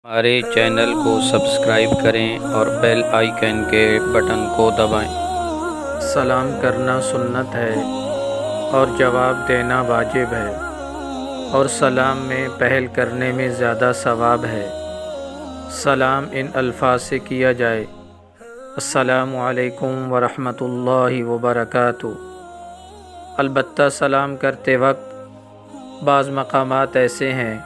ہمارے چینل کو سبسکرائب کریں اور بیل آئیکن کے بٹن کو دبائیں۔ سلام کرنا سنت ہے اور جواب دینا واجب ہے، اور سلام میں پہل کرنے میں زیادہ ثواب ہے۔ سلام ان الفاظ سے کیا جائے: السلام علیکم ورحمۃ اللہ وبرکاتہ۔ البتہ سلام کرتے وقت بعض مقامات ایسے ہیں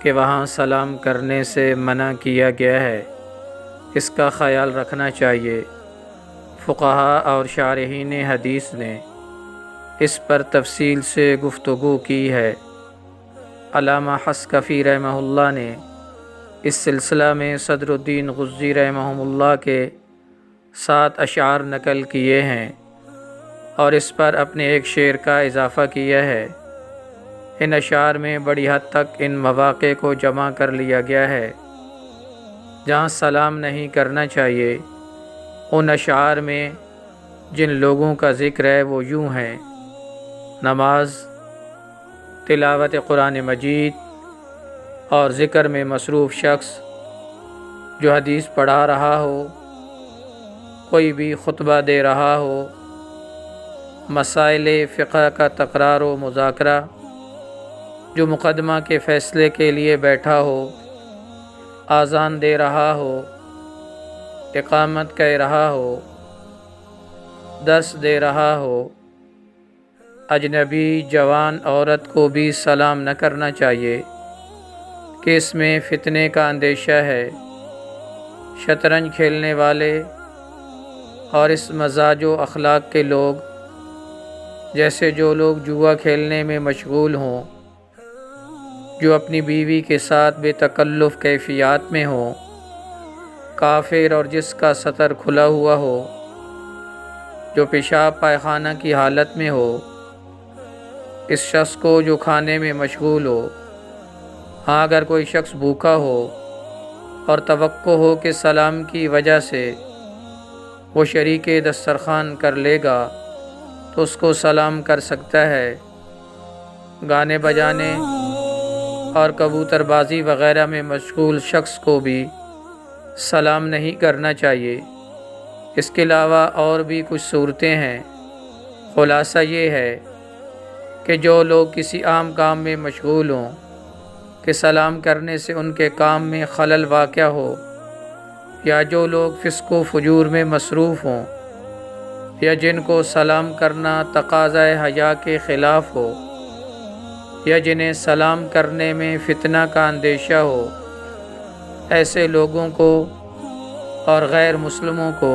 کہ وہاں سلام کرنے سے منع کیا گیا ہے، اس کا خیال رکھنا چاہیے۔ فقہاء اور شارحین حدیث نے اس پر تفصیل سے گفتگو کی ہے۔ علامہ حصکفی رحمہ اللہ نے اس سلسلہ میں صدر الدین غزی رحمہ اللہ کے 7 اشعار نقل کیے ہیں اور اس پر اپنے ایک شعر کا اضافہ کیا ہے۔ ان اشعار میں بڑی حد تک ان مواقع کو جمع کر لیا گیا ہے جہاں سلام نہیں کرنا چاہیے۔ ان اشعار میں جن لوگوں کا ذکر ہے وہ یوں ہیں: نماز، تلاوت قرآن مجید اور ذکر میں مصروف شخص جو حدیث پڑھا رہا ہو، کوئی بھی خطبہ دے رہا ہو، مسائل فقہ کا تکرار و مذاکرہ، جو مقدمہ کے فیصلے کے لیے بیٹھا ہو، اذان دے رہا ہو، اقامت کہہ رہا ہو، درس دے رہا ہو۔ اجنبی جوان عورت کو بھی سلام نہ کرنا چاہیے کہ اس میں فتنے کا اندیشہ ہے۔ شطرنج کھیلنے والے اور اس مزاج و اخلاق کے لوگ، جیسے جو لوگ جوا کھیلنے میں مشغول ہوں، جو اپنی بیوی کے ساتھ بے تکلف کیفیات میں ہوں، کافر اور جس کا سطر کھلا ہوا ہو، جو پیشاب پائخانہ کی حالت میں ہو، اس شخص کو جو کھانے میں مشغول ہو۔ ہاں، اگر کوئی شخص بھوکا ہو اور توقع ہو کہ سلام کی وجہ سے وہ شریک دسترخوان کر لے گا تو اس کو سلام کر سکتا ہے۔ گانے بجانے اور کبوتر بازی وغیرہ میں مشغول شخص کو بھی سلام نہیں کرنا چاہیے۔ اس کے علاوہ اور بھی کچھ صورتیں ہیں۔ خلاصہ یہ ہے کہ جو لوگ کسی عام کام میں مشغول ہوں کہ سلام کرنے سے ان کے کام میں خلل واقع ہو، یا جو لوگ فسق و فجور میں مصروف ہوں، یا جن کو سلام کرنا تقاضۂ حیا کے خلاف ہو، یا جنہیں سلام کرنے میں فتنہ کا اندیشہ ہو، ایسے لوگوں کو اور غیر مسلموں کو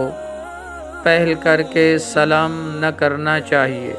پہل کر کے سلام نہ کرنا چاہیے۔